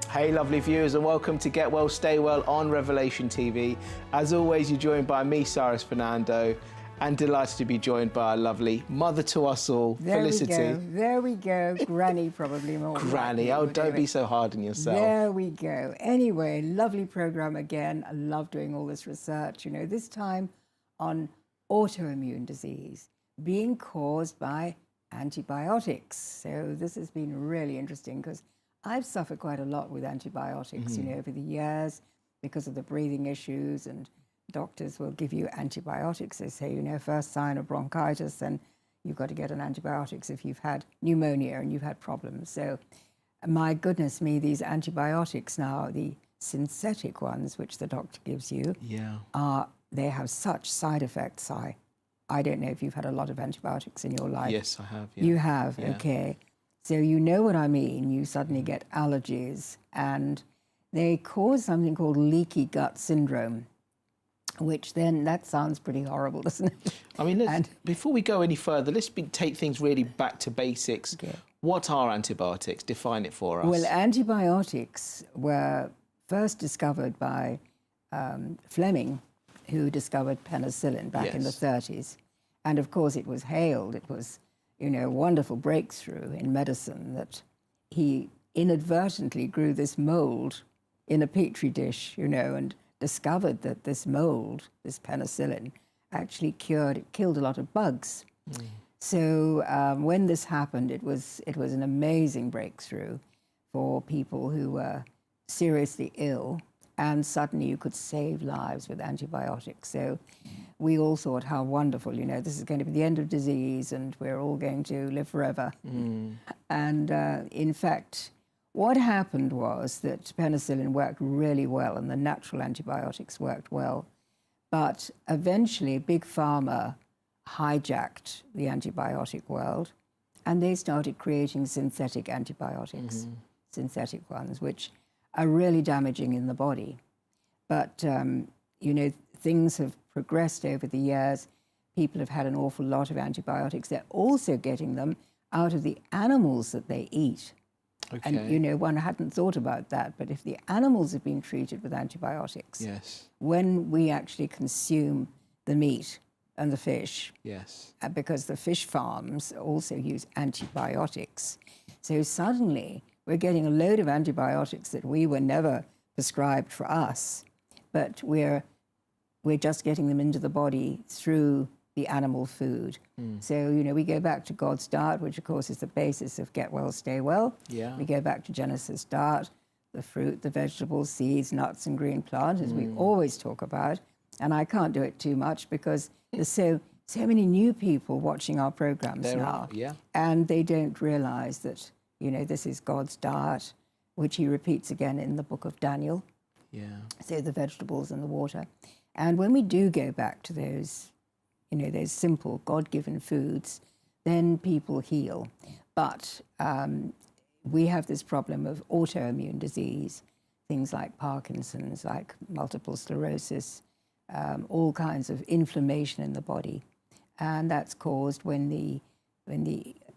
Hey lovely viewers, and welcome to Get Well Stay Well on Revelation TV. As always, you're joined by me, Cyrus Fernando, and delighted to be joined by our lovely mother to us all, Felicity. There we go. Granny probably more. Granny, oh don't be so hard on yourself. There we go. Anyway, lovely program again. I love doing all this research, you know, this time on autoimmune disease being caused by antibiotics. So this has been really interesting because I've suffered quite a lot with antibiotics, you know, over the years because of the breathing issues, and doctors will give you antibiotics. They say, you know, first sign of bronchitis, then you've got to get an antibiotics if you've had pneumonia and you've had problems. So my goodness me, these antibiotics now, the synthetic ones, which the doctor gives you, they have such side effects. I don't know if you've had a lot of antibiotics in your life. Yes, I have. Yeah. You have, Yeah. okay. So you know what I mean. You suddenly get allergies, and they cause something called leaky gut syndrome, which then, that sounds pretty horrible, doesn't it? I mean, before we go any further, let's take things really back to basics. Okay. What are antibiotics? Define it for us. Well, antibiotics were first discovered by Fleming, who discovered penicillin back in the 30s. And of course, it was hailed. It was, you know, a wonderful breakthrough in medicine that he inadvertently grew this mold in a petri dish, you know, and discovered that this mold, this penicillin, actually killed a lot of bugs. So when this happened, it was an amazing breakthrough for people who were seriously ill, and suddenly you could save lives with antibiotics. So we all thought, how wonderful, you know, this is going to be the end of disease and we're all going to live forever. And in fact, what happened was that penicillin worked really well and the natural antibiotics worked well. But eventually, Big Pharma hijacked the antibiotic world, and they started creating synthetic antibiotics, synthetic ones, which are really damaging in the body. But, you know, things have progressed over the years. People have had an awful lot of antibiotics. They're also getting them out of the animals that they eat. Okay. And, you know, one hadn't thought about that, but if the animals have been treated with antibiotics, when we actually consume the meat and the fish, because the fish farms also use antibiotics, so suddenly we're getting a load of antibiotics that we were never prescribed for us, but we're just getting them into the body through the animal food. So, you know, we go back to God's diet, which of course is the basis of Get Well, Stay Well. We go back to Genesis diet, the fruit, the vegetables, seeds, nuts and green plants, as we always talk about. And I can't do it too much because there's so many new people watching our programs now. And they don't realize that, you know, this is God's diet, which he repeats again in the book of Daniel. So the vegetables and the water. And when we do go back to those, you know, those simple God-given foods, then people heal. But we have this problem of autoimmune disease, things like Parkinson's, like multiple sclerosis, all kinds of inflammation in the body. And that's caused when the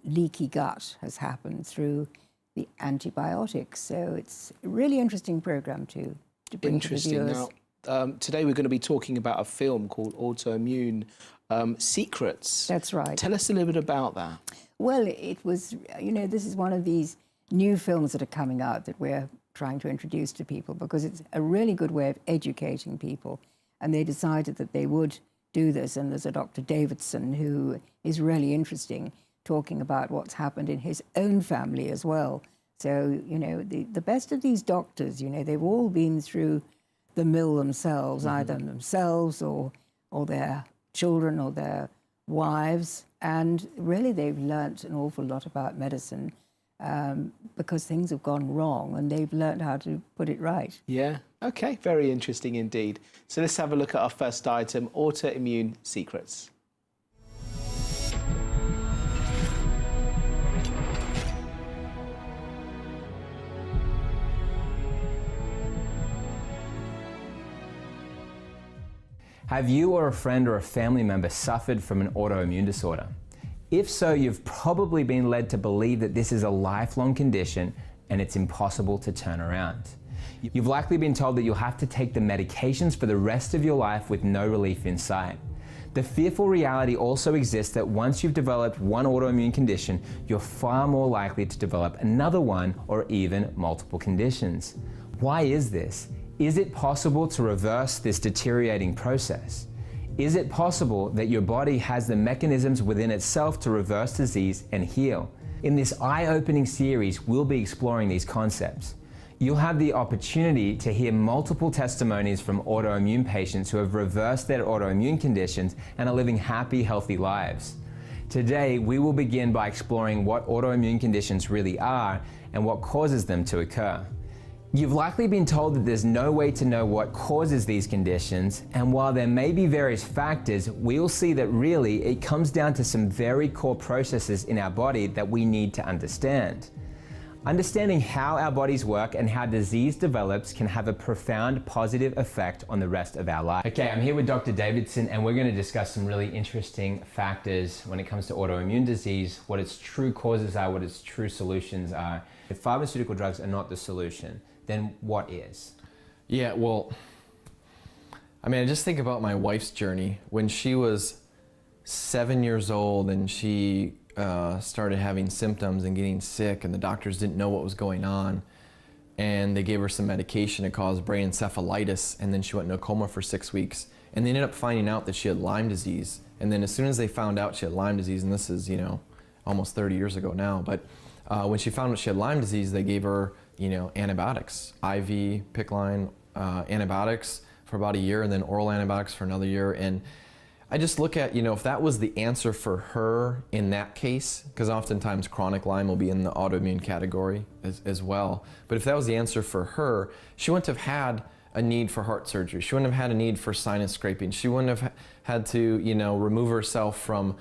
leaky gut has happened through the antibiotics. So it's a really interesting program to bring to the viewers. Now, today we're going to be talking about a film called Autoimmune Secrets. That's right. Tell us a little bit about that. Well, it was, you know, this is one of these new films that are coming out that we're trying to introduce to people because it's a really good way of educating people. And they decided that they would do this. And there's a Dr. Davidson who is really interesting, talking about what's happened in his own family as well. So, you know, the best of these doctors, you know, they've all been through the mill themselves, either themselves or their children or their wives. And really they've learnt an awful lot about medicine because things have gone wrong and they've learnt how to put it right. Yeah. Okay, very interesting indeed. So let's have a look at our first item, Autoimmune Secrets. Have you or a friend or a family member suffered from an autoimmune disorder? If so, you've probably been led to believe that this is a lifelong condition and it's impossible to turn around. You've likely been told that you'll have to take the medications for the rest of your life with no relief in sight. The fearful reality also exists that once you've developed one autoimmune condition, you're far more likely to develop another one or even multiple conditions. Why is this? Is it possible to reverse this deteriorating process? Is it possible that your body has the mechanisms within itself to reverse disease and heal? In this eye-opening series, we'll be exploring these concepts. You'll have the opportunity to hear multiple testimonies from autoimmune patients who have reversed their autoimmune conditions and are living happy, healthy lives. Today, we will begin by exploring what autoimmune conditions really are and what causes them to occur. You've likely been told that there's no way to know what causes these conditions, and while there may be various factors, we'll see that really it comes down to some very core processes in our body that we need to understand. Understanding how our bodies work and how disease develops can have a profound positive effect on the rest of our life. Okay, I'm here with Dr. Davidson, and we're going to discuss some really interesting factors when it comes to autoimmune disease, what its true causes are, what its true solutions are. If pharmaceutical drugs are not the solution, then what is? Yeah, well, I mean, I just think about my wife's journey. When she was 7 years old and she started having symptoms and getting sick, and the doctors didn't know what was going on, and they gave her some medication that caused brain encephalitis, and then she went into a coma for 6 weeks, and they ended up finding out that she had Lyme disease. And then as soon as they found out she had Lyme disease, and this is, you know, almost 30 years ago now, but when she found out she had Lyme disease, they gave her, you know, antibiotics, IV, PICC line antibiotics for about a year, and then oral antibiotics for another year. And I just look at, you know, if that was the answer for her in that case, because oftentimes chronic Lyme will be in the autoimmune category as well, but if that was the answer for her, she wouldn't have had a need for heart surgery. She wouldn't have had a need for sinus scraping. She wouldn't have had to, you know, remove herself from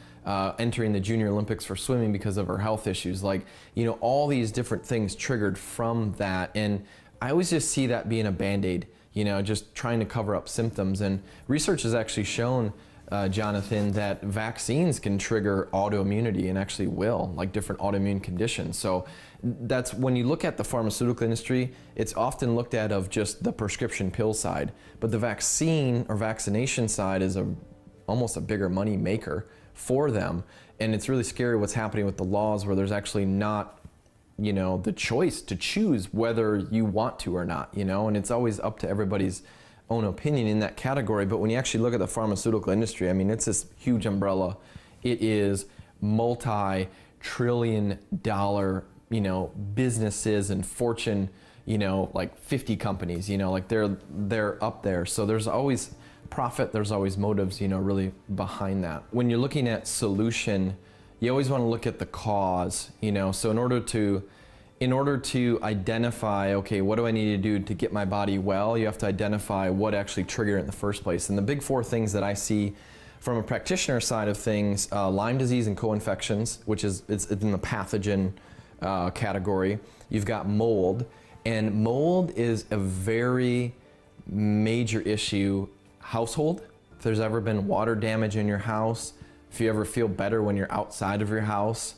entering the Junior Olympics for swimming because of her health issues. Like, you know, all these different things triggered from that. And I always just see that being a Band-Aid, you know, just trying to cover up symptoms. And research has actually shown, Jonathan, that vaccines can trigger autoimmunity, and actually will, like different autoimmune conditions. So that's when you look at the pharmaceutical industry, it's often looked at of just the prescription pill side, but the vaccine or vaccination side is almost a bigger money maker for them. And it's really scary what's happening with the laws, where there's actually not, you know, the choice to choose whether you want to or not, you know, and it's always up to everybody's own opinion in that category. But when you actually look at the pharmaceutical industry, I mean, it's this huge umbrella. It is multi-trillion-dollar, you know, businesses and Fortune, you know, like 50 companies, you know, like they're up there. So there's always profit, there's always motives, you know, really behind that. When you're looking at solution, you always want to look at the cause, you know. So in order to identify, okay, what do I need to do to get my body well, you have to identify what actually triggered it in the first place. And the big four things that I see from a practitioner side of things, Lyme disease and co-infections, which is it's in the pathogen category. You've got mold, and mold is a very major issue. Household, if there's ever been water damage in your house, if you ever feel better when you're outside of your house,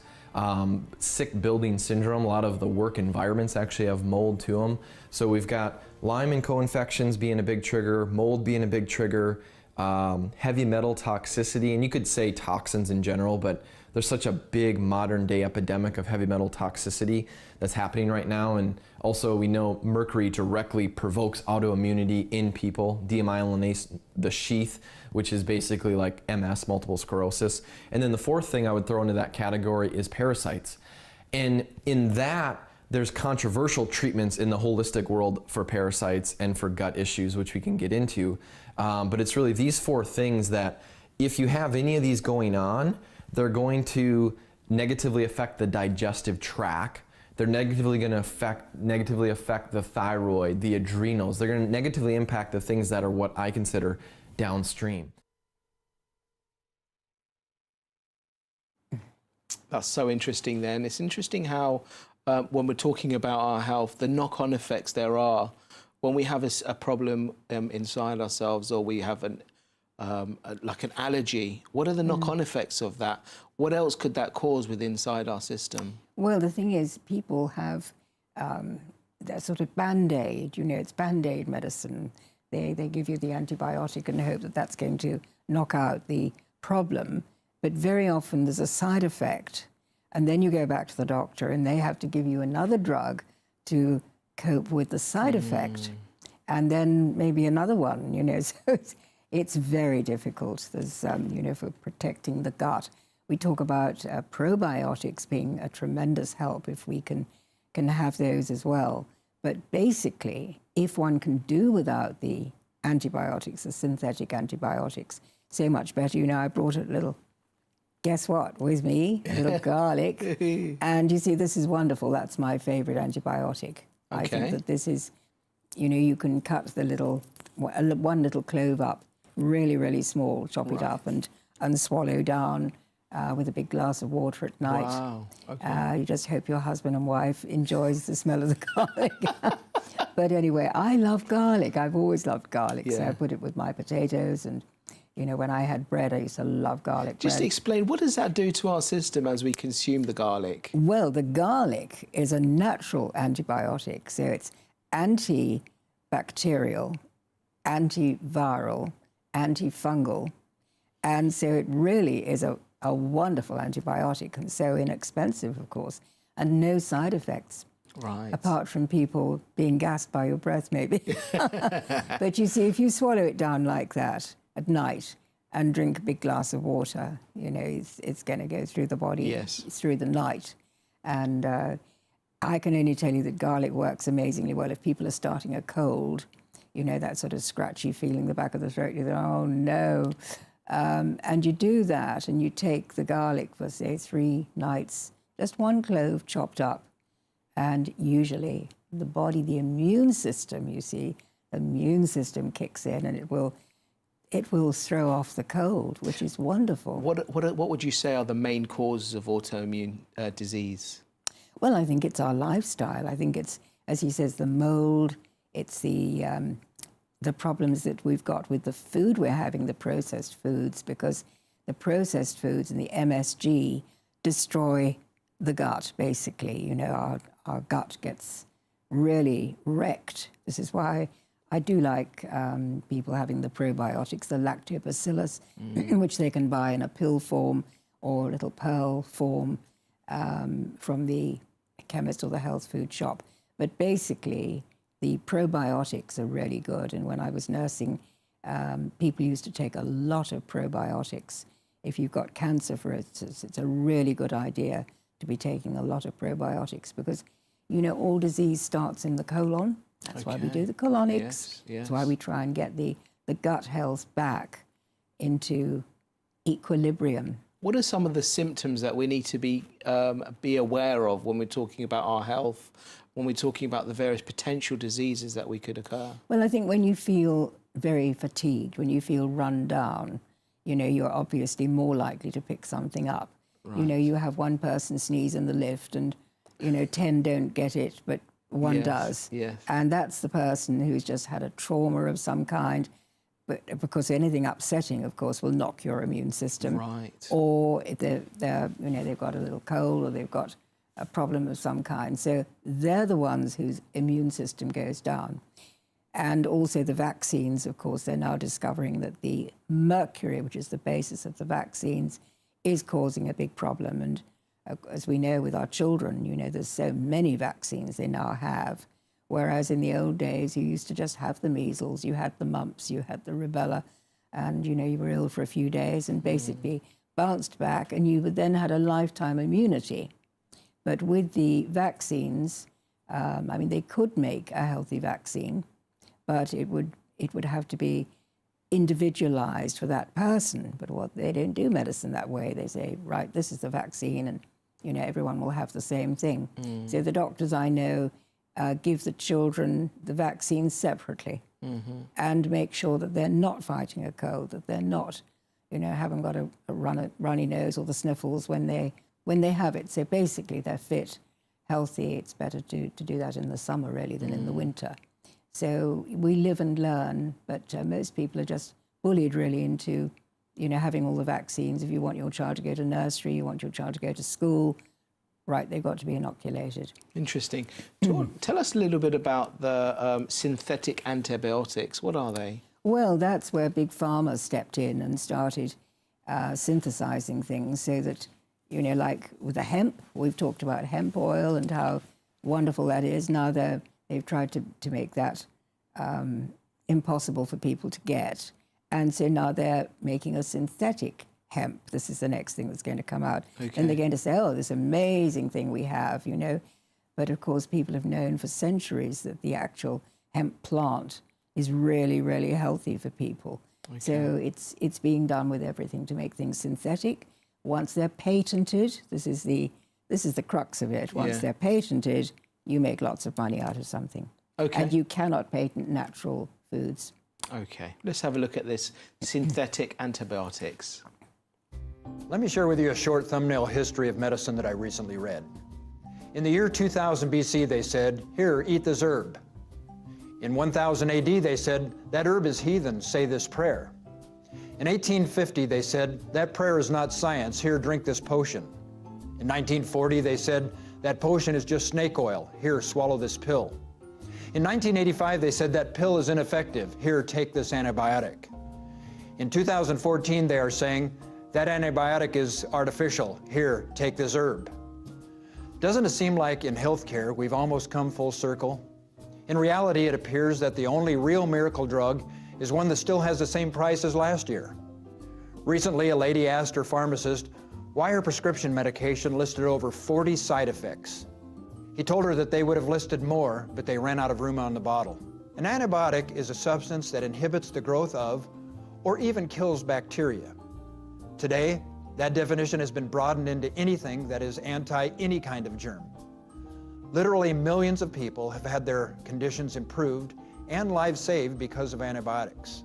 sick building syndrome, a lot of the work environments actually have mold to them. So we've got Lyme and co-infections being a big trigger, mold being a big trigger, heavy metal toxicity, and you could say toxins in general, but there's such a big modern day epidemic of heavy metal toxicity that's happening right now. And also we know mercury directly provokes autoimmunity in people, demyelinase the sheath, which is basically like MS, multiple sclerosis. And then the fourth thing I would throw into that category is parasites. And in that, there's controversial treatments in the holistic world for parasites and for gut issues, which we can get into. But it's really these four things that if you have any of these going on, they're going to negatively affect the digestive tract. They're negatively going to negatively affect the thyroid, the adrenals. They're going to negatively impact the things that are what I consider downstream. That's so interesting then. It's interesting how when we're talking about our health, the knock-on effects there are when we have a problem inside ourselves, or we have like an allergy. What are the knock-on effects of that? What else could that cause inside our system? Well, the thing is, people have that sort of Band-Aid, you know, it's Band-Aid medicine. They give you the antibiotic and hope that that's going to knock out the problem. But very often there's a side effect, and then you go back to the doctor and they have to give you another drug to cope with the side effect, and then maybe another one, you know. So it's very difficult. There's, you know, for protecting the gut. We talk about probiotics being a tremendous help if we can have those as well. But basically, if one can do without the antibiotics, the synthetic antibiotics, so much better. You know, I brought a little, guess what, with me? A little garlic. And you see, this is wonderful. That's my favorite antibiotic. I think that this is, you know, you can cut the little, one little clove up, really, really small, chop it up and swallow down with a big glass of water at night. Wow. Okay. You just hope your husband and wife enjoys the smell of the garlic. But anyway, I love garlic. I've always loved garlic. So I put it with my potatoes, and, you know, when I had bread, I used to love garlic Just bread. explain, what does that do to our system as we consume the garlic? Well, the garlic is a natural antibiotic. So it's antibacterial, antiviral, antifungal. And so it really is a wonderful antibiotic, and so inexpensive, of course, and no side effects. Right. Apart from people being gassed by your breath, maybe. But you see, if you swallow it down like that at night and drink a big glass of water, you know, it's going to go through the body through the night. And I can only tell you that garlic works amazingly well if people are starting a cold, you know, that sort of scratchy feeling in the back of the throat. You think, oh, no. And you do that, and you take the garlic for, say, 3 nights, just 1 clove chopped up. And usually the body, the immune system, you see, the immune system kicks in, and it will throw off the cold, which is wonderful. What would you say are the main causes of autoimmune disease? Well, I think it's our lifestyle. I think it's, as he says, the mold. It's the problems that we've got with the food we're having, the processed foods, because the processed foods and the MSG destroy the gut, basically. You know, our gut gets really wrecked. This is why I do like people having the probiotics, the lactobacillus, which they can buy in a pill form or a little pearl form from the chemist or the health food shop. But basically, the probiotics are really good. And when I was nursing, people used to take a lot of probiotics. If you've got cancer, for instance, it's a really good idea to be taking a lot of probiotics, because, you know, all disease starts in the colon. That's why we do the colonics. That's why we try and get the gut health back into equilibrium. What are some of the symptoms that we need to be aware of when we're talking about our health, when we're talking about the various potential diseases that we could occur? Well, I think when you feel very fatigued, when you feel run down, you know, you're obviously more likely to pick something up. Right. You know, you have one person sneeze in the lift and, you know, 10 don't get it, but one does. Yes. And that's the person who's just had a trauma of some kind. But because anything upsetting, of course, will knock your immune system. Right. Or if they're, you know, they've got a little cold or they've got a problem of some kind. So they're the ones whose immune system goes down. And also the vaccines, of course, they're now discovering that the mercury, which is the basis of the vaccines, is causing a big problem. And as we know with our children, you know, there's so many vaccines they now have. Whereas in the old days, you used to just have the measles, you had the mumps, you had the rubella, and, you know, you were ill for a few days and basically bounced back, and you then had a lifetime immunity. But with the vaccines, I mean, they could make a healthy vaccine, but it would have to be individualized for that person. But what they don't do medicine that way. They say, right, this is the vaccine, and, you know, everyone will have the same thing. So the doctors I know give the children the vaccines separately and make sure that they're not fighting a cold, that they're not, you know, haven't got a runny nose or the sniffles when they have it. So basically they're fit, healthy. It's better to do that in the summer, really, than in the winter. So we live and learn, but most people are just bullied, really, into, you know, having all the vaccines. If you want your child to go to nursery, you want your child to go to school, right, they've got to be inoculated. Interesting. Tell us a little bit about the synthetic antibiotics. What are they? Well, that's where Big Pharma stepped in and started synthesizing things so that, you know, like with the hemp, we've talked about hemp oil and how wonderful that is. Now they've tried to make that impossible for people to get. And so now they're making a synthetic hemp. This is the next thing that's going to come out. Okay. And they're going to say, oh, this amazing thing we have, you know. But of course, people have known for centuries that the actual hemp plant is really, really healthy for people. Okay. So it's being done with everything to make things synthetic. Once they're patented, this is the crux of it. Once they're patented, you make lots of money out of something. Okay. And you cannot patent natural foods. Okay, let's have a look at this synthetic antibiotics. Let me share with you a short thumbnail history of medicine that I recently read. In the year 2000 BC, they said, here, eat this herb. In 1000 AD, they said, that herb is heathen, say this prayer. In 1850, they said, that prayer is not science, here, drink this potion. In 1940, they said, that potion is just snake oil, here, swallow this pill. In 1985, they said, that pill is ineffective, here, take this antibiotic. In 2014, they are saying, that antibiotic is artificial, here, take this herb. Doesn't it seem like in healthcare, we've almost come full circle? In reality, it appears that the only real miracle drug is one that still has the same price as last year. Recently, a lady asked her pharmacist why her prescription medication listed over 40 side effects. He told her that they would have listed more, but they ran out of room on the bottle. An antibiotic is a substance that inhibits the growth of or even kills bacteria. Today, that definition has been broadened into anything that is anti any kind of germ. Literally millions of people have had their conditions improved and lives saved because of antibiotics.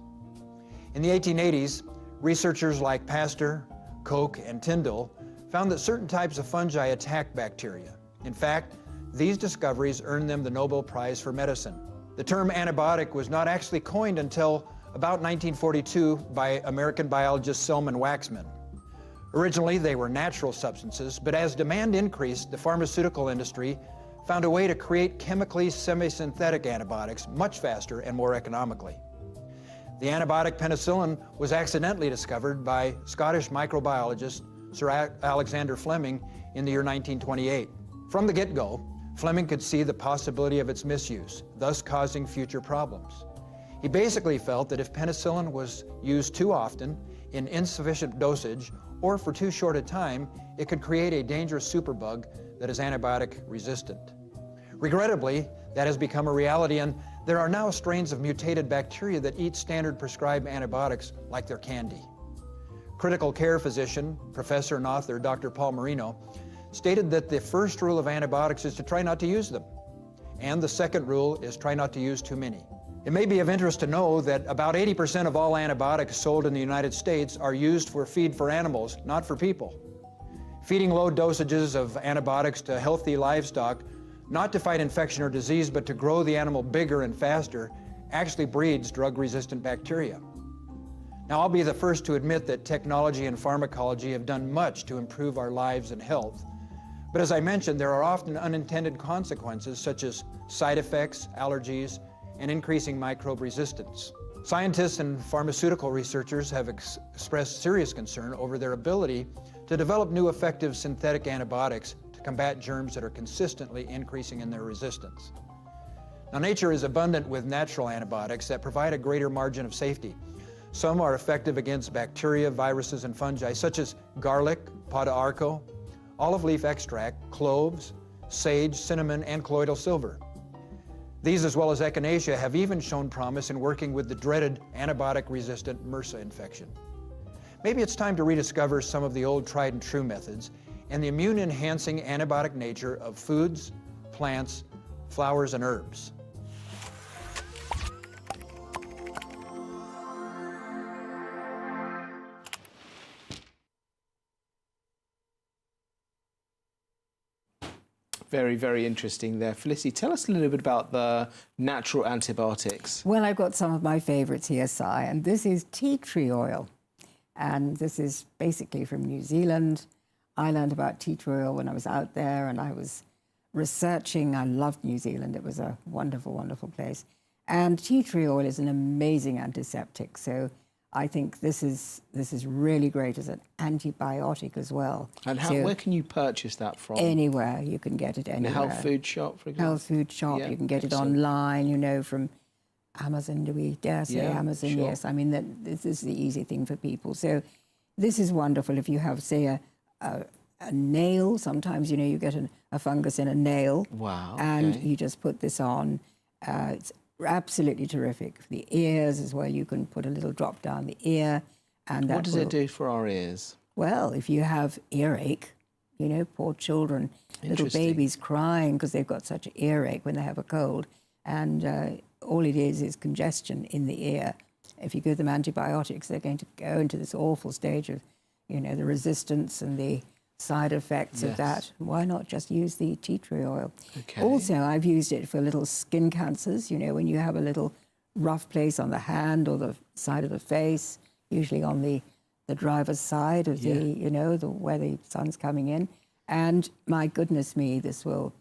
In the 1880s, researchers like Pasteur, Koch, and Tyndall found that certain types of fungi attack bacteria. In fact, these discoveries earned them the Nobel Prize for Medicine. The term antibiotic was not actually coined until about 1942 by American biologist Selman Waxman. Originally, they were natural substances, but as demand increased, the pharmaceutical industry found a way to create chemically semi-synthetic antibiotics much faster and more economically. The antibiotic penicillin was accidentally discovered by Scottish microbiologist Sir Alexander Fleming in the year 1928. From the get-go, Fleming could see the possibility of its misuse, thus causing future problems. He basically felt that if penicillin was used too often, in insufficient dosage, or for too short a time, it could create a dangerous superbug that is antibiotic resistant. Regrettably, that has become a reality, and there are now strains of mutated bacteria that eat standard prescribed antibiotics like they're candy. Critical care physician, professor and author Dr. Paul Marino stated that the first rule of antibiotics is to try not to use them, and the second rule is try not to use too many. It may be of interest to know that about 80% of all antibiotics sold in the United States are used for feed for animals, not for people. Feeding low dosages of antibiotics to healthy livestock, not to fight infection or disease, but to grow the animal bigger and faster, actually breeds drug-resistant bacteria. Now, I'll be the first to admit that technology and pharmacology have done much to improve our lives and health. But as I mentioned, there are often unintended consequences such as side effects, allergies, and increasing microbe resistance. Scientists and pharmaceutical researchers have expressed serious concern over their ability to develop new effective synthetic antibiotics to combat germs that are consistently increasing in their resistance. Now, nature is abundant with natural antibiotics that provide a greater margin of safety. Some are effective against bacteria, viruses, and fungi, such as garlic, pau d'arco, olive leaf extract, cloves, sage, cinnamon, and colloidal silver. These, as well as echinacea, have even shown promise in working with the dreaded antibiotic-resistant MRSA infection. Maybe it's time to rediscover some of the old tried and true methods and the immune-enhancing antibiotic nature of foods, plants, flowers, and herbs. Very, very interesting there. Felicity, tell us a little bit about the natural antibiotics. Well, I've got some of my favorites here, Si, and this is tea tree oil. And this is basically from New Zealand. I learned about tea tree oil when I was out there and I was researching. I loved New Zealand. It was a wonderful, wonderful place. And tea tree oil is an amazing antiseptic. So I think this is really great as an antibiotic as well. And where can you purchase that from? Anywhere. You can get it anywhere. In a health food shop, for example? Health food shop. Yeah, you can get excellent. it online, you know, from Amazon. Do we dare say Amazon? Sure. Yes. I mean, this is the easy thing for people. So this is wonderful. If you have, say, a nail, sometimes, you know, you get a fungus in a nail. Wow. And you just put this on. It's absolutely terrific. For the ears as well, you can put a little drop down the ear. And what does it do for our ears? Well, if you have earache, you know, poor children, little babies crying because they've got such an earache when they have a cold. And all it is congestion in the ear. If you give them antibiotics, they're going to go into this awful stage of, you know, the resistance and the side effects of that. Why not just use the tea tree oil? Okay. Also, I've used it for little skin cancers, you know, when you have a little rough place on the hand or the side of the face, usually on the driver's side of the, you know, where the sun's coming in. And my goodness me, this will,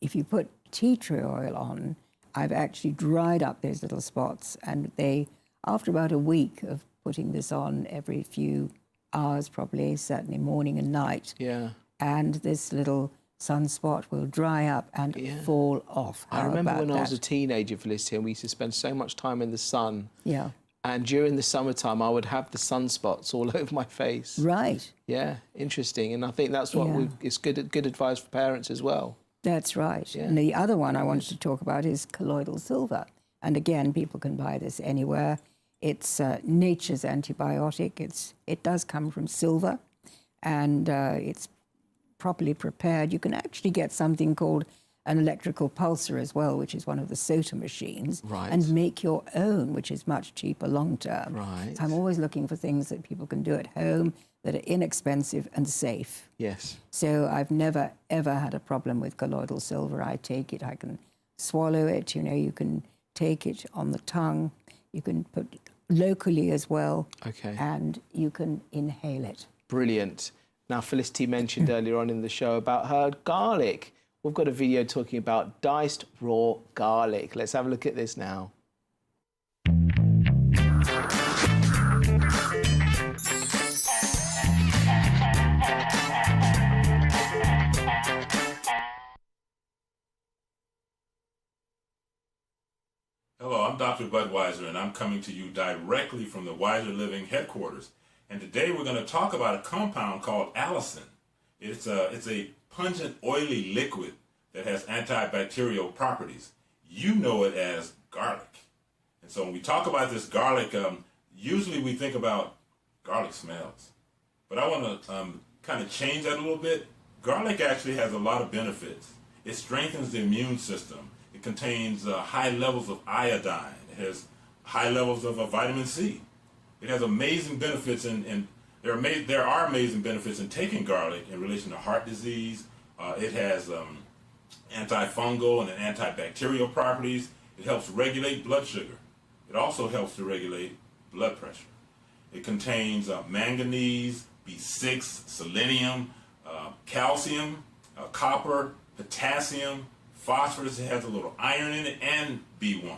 if you put tea tree oil on, I've actually dried up those little spots, and they, after about a week of putting this on every few hours, probably, certainly morning and night, and this little sunspot will dry up and fall off. I remember when I was a teenager, Felicity, and we used to spend so much time in the sun. Yeah. And during the summertime, I would have the sunspots all over my face. Right. Yeah, interesting. And I think that's what it's good advice for parents as well. That's right. Yeah. And the other one I wanted to talk about is colloidal silver. And again, people can buy this anywhere. It's nature's antibiotic. It does come from silver, and it's properly prepared. You can actually get something called an electrical pulsar as well, which is one of the SOTA machines, and make your own, which is much cheaper long term. Right. So I'm always looking for things that people can do at home that are inexpensive and safe. Yes. So I've never, ever had a problem with colloidal silver. I take it, I can swallow it, you know, you can take it on the tongue, you can put it locally as well, and you can inhale it. Brilliant. Now, Felicity mentioned earlier on in the show about her garlic. We've got a video talking about diced raw garlic. Let's have a look at this now. Hello, I'm Dr. Budweiser, and I'm coming to you directly from the Wiser Living headquarters. And today we're going to talk about a compound called allicin. It's a pungent, oily liquid that has antibacterial properties. You know it as garlic. And so when we talk about this garlic, usually we think about garlic smells. But I want to kind of change that a little bit. Garlic actually has a lot of benefits. It strengthens the immune system. It contains high levels of iodine. It has high levels of vitamin C. It has amazing benefits, and there are amazing benefits in taking garlic in relation to heart disease. It has antifungal and antibacterial properties. It helps regulate blood sugar. It also helps to regulate blood pressure. It contains manganese, B6, selenium, calcium, copper, potassium, phosphorus. It has a little iron in it, and B1.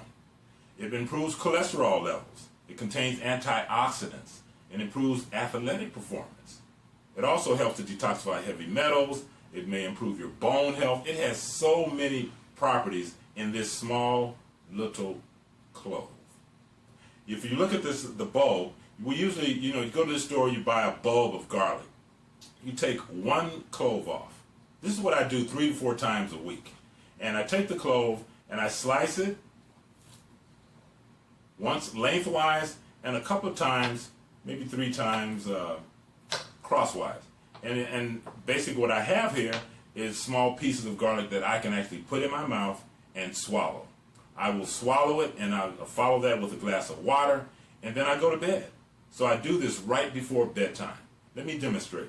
It improves cholesterol levels. It contains antioxidants and improves athletic performance. It also helps to detoxify heavy metals. It may improve your bone health. It has so many properties in this small little clove. If you look at this, the bulb, we usually, you go to the store, you buy a bulb of garlic. You take one clove off. This is what I do 3 to 4 times a week. And I take the clove and I slice it once lengthwise and a couple of times, maybe 3 times crosswise. And basically what I have here is small pieces of garlic that I can actually put in my mouth and swallow. I will swallow it and I'll follow that with a glass of water, and then I go to bed. So I do this right before bedtime. Let me demonstrate.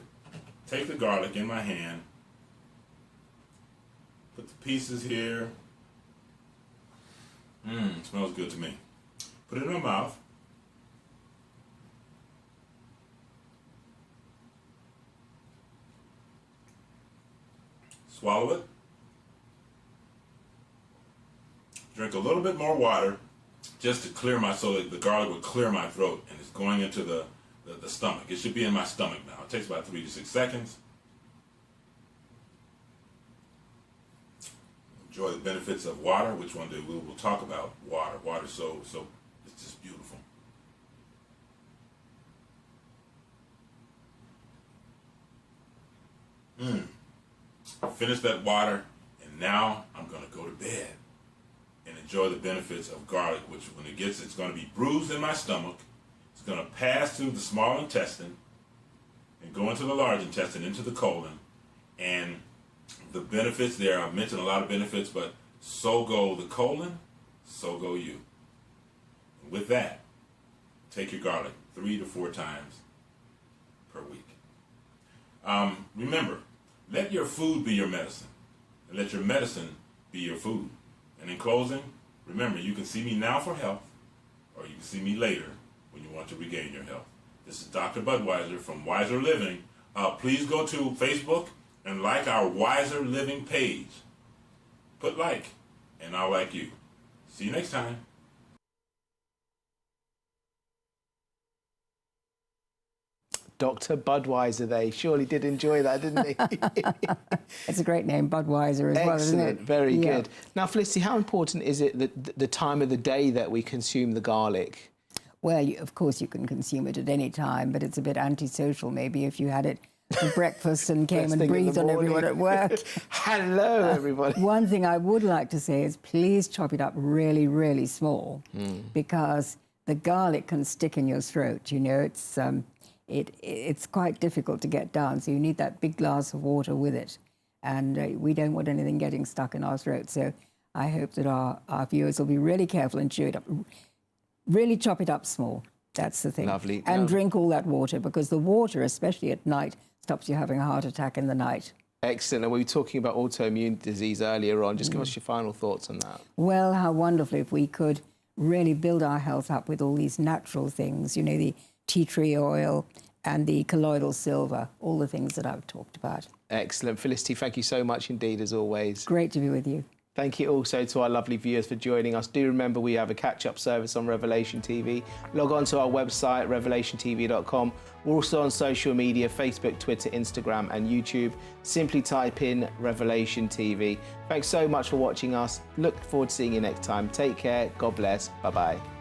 Take the garlic in my hand, put the pieces here. Smells good to me. Put it in my mouth. Swallow it. Drink a little bit more water just to clear so that the garlic will clear my throat, and it's going into the stomach. It should be in my stomach now. It takes about 3 to 6 seconds. Enjoy the benefits of water, which one day we will talk about water. Water, so it's just beautiful. Finish that water, and now I'm going to go to bed and enjoy the benefits of garlic, which when it's going to be bruised in my stomach. It's going to pass through the small intestine and go into the large intestine, into the colon. And the benefits there, I've mentioned a lot of benefits, but so go the colon, so go you. And with that, take your garlic 3 to 4 times per week. Remember, let your food be your medicine, and let your medicine be your food. And in closing, remember, you can see me now for health, or you can see me later when you want to regain your health. This is Dr. Budweiser from Wiser Living. Please go to Facebook and like our Wiser Living page. Put like, and I'll like you. See you next time. Dr. Budweiser, they surely did enjoy that, didn't they? It's a great name, Budweiser, as well, isn't it? Excellent, very good. Now, Felicity, how important is it that the time of the day that we consume the garlic? Well, of course you can consume it at any time, but it's a bit antisocial maybe if you had it for breakfast and came and breathed on everyone at work. Hello, everybody. One thing I would like to say is please chop it up really, really small, because the garlic can stick in your throat. You know, it's quite difficult to get down, so you need that big glass of water with it. And we don't want anything getting stuck in our throat. So I hope that our viewers will be really careful and chew it up. Really chop it up small. That's the thing. Lovely. And drink all that water, because the water, especially at night, stops you having a heart attack in the night. Excellent. And we were talking about autoimmune disease earlier on. Just give us your final thoughts on that. Well, how wonderful if we could really build our health up with all these natural things, you know, the tea tree oil and the colloidal silver, all the things that I've talked about. Excellent. Felicity, thank you so much indeed, as always. Great to be with you. Thank you also to our lovely viewers for joining us. Do remember we have a catch-up service on Revelation TV. Log on to our website, revelationtv.com. We're also on social media, Facebook, Twitter, Instagram and YouTube. Simply type in Revelation TV. Thanks so much for watching us. Look forward to seeing you next time. Take care. God bless. Bye-bye.